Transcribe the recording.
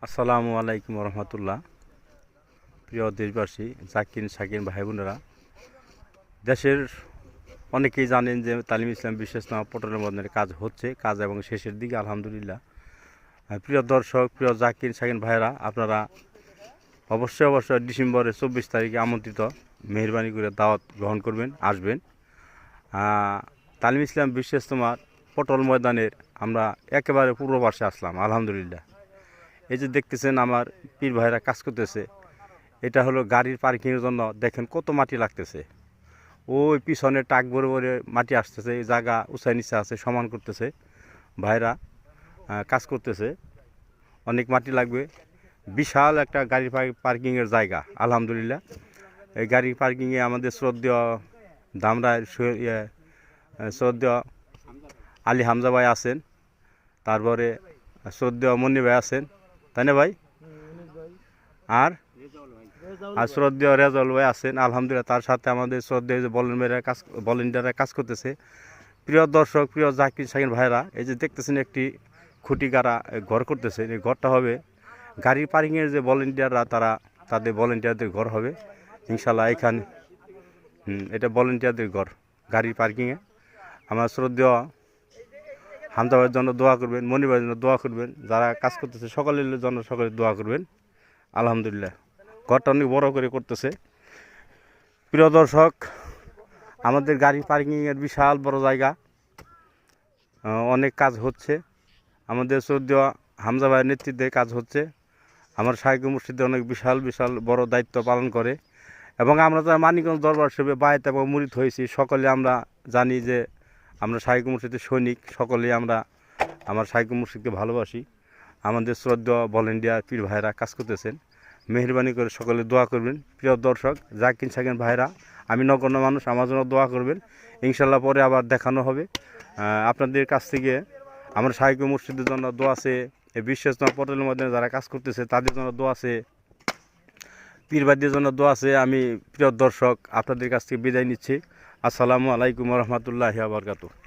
আসসালামু আলাইকুম রহমতুল্লাহ। প্রিয় দেশবাসী, জাকির শাকির ভাই বোনেরা, দেশের অনেকেই জানেন যে তালিম ইসলাম বিশ্বইস্তেমা পটলের মধ্যে কাজ হচ্ছে, কাজ এবং শেষের দিকে আলহামদুলিল্লাহ। প্রিয় দর্শক, প্রিয় জাকির শাকির ভাইরা, আপনারা অবশ্যই ডিসেম্বরের 24 তারিখে আমন্ত্রিত। মেহরবানি করে দাওয়াত গ্রহণ করবেন, আসবেন। তালিম ইসলাম বিশ্বইস্তেমার পটল ময়দানের আমরা একেবারে পূর্ব পাশে আসলাম আলহামদুলিল্লাহ। এই যে দেখতেছেন আমার পীর ভাইরা কাজ করতেছে, এটা হলো গাড়ির পার্কিংয়ের জন্য। দেখেন কত মাটি লাগতেছে, ওই পিছনে টাক ভরে ভরে মাটি আসতেছে, এই জায়গা উঁচাই নিচে আছে, সমান করতেছে ভাইরা, কাজ করতেছে। অনেক মাটি লাগবে, বিশাল একটা গাড়ি পার্কিংয়ের জায়গা আলহামদুলিল্লাহ। এই গাড়ি পার্কিংয়ে আমাদের শ্রদ্ধেয় ধামরায় শ্রদ্ধেয় আলী হামজা ভাই আছেন, তারপরে শ্রদ্ধেয় মনি ভাই আছেন, তাই না ভাই? আর শ্রদ্ধেয় রেজাউল ভাই আছেন আলহামদুলিল্লাহ। তার সাথে আমাদের শ্রদ্ধেয় যে ভলেন্টিয়াররা কাজ করতেছে। প্রিয় দর্শক, প্রিয় জাকির শাকির ভাইরা, এই যে দেখতেছেন একটি খুঁটি গাড়া ঘর করতেছে। এই ঘরটা হবে গাড়ির পার্কিংয়ের যে ভলেন্টিয়াররা, তাদের ভলেন্টিয়ারদের ঘর হবে ইনশাল্লাহ। এখানে এটা ভলেন্টিয়ারদের ঘর গাড়ির পার্কিংয়ে। আমার শ্রদ্ধেয় হামজা ভাইয়ের জন্য দোয়া করবেন, মনি ভাইয়ের জন্য দোয়া করবেন, যারা কাজ করতেছে সকলের জন্য সকলে দোয়া করবেন আলহামদুলিল্লাহ। ঘরটা অনেক বড় করে করতেছে। প্রিয় দর্শক, আমাদের গাড়ি পার্কিংয়ের বিশাল বড় জায়গা, অনেক কাজ হচ্ছে। আমাদের শ্রদ্ধেয় হামজা ভাইয়ের নেতৃত্বে কাজ হচ্ছে। আমার শাইখ মুর্শিদে অনেক বিশাল বড় দায়িত্ব পালন করে। এবং আমরা যারা মানিকগঞ্জ দরবার শরীফে বায়েত এবং মুরিদ হয়েছি, সকলে আমরা জানি যে আমরা শাইখ মুর্শিদের সৈনিক। সকলেই আমরা আমার শাইখ মুর্শিদকে ভালোবাসি। আমাদের শ্রদ্ধেয় ভলেন্টিয়ার পীর ভাইরা কাজ করতেছেন, মেহরবানি করে সকলে দোয়া করবেন। প্রিয় দর্শক, জাকির শাকির ভাইরা, আমি নগণ্য মানুষ, আমার জন্য দোয়া করবেন ইনশাল্লাহ। পরে আবার দেখানো হবে আপনাদের কাছ থেকে। আমার শাইখ মুর্শিদের জন্য দোয়া আছে, এই বিশ্বইস্তেমা পটলের মধ্যে যারা কাজ করতেছে তাদের জন্য দোয়া আছে, পীরবাদীর জন্য দোয়া আছে। আমি প্রিয় দর্শক আপনাদের কাছ থেকে বিদায় নিচ্ছি। আসসালামু আলাইকুম রহমতুল্লাহি ওয়া বারাকাতুহু।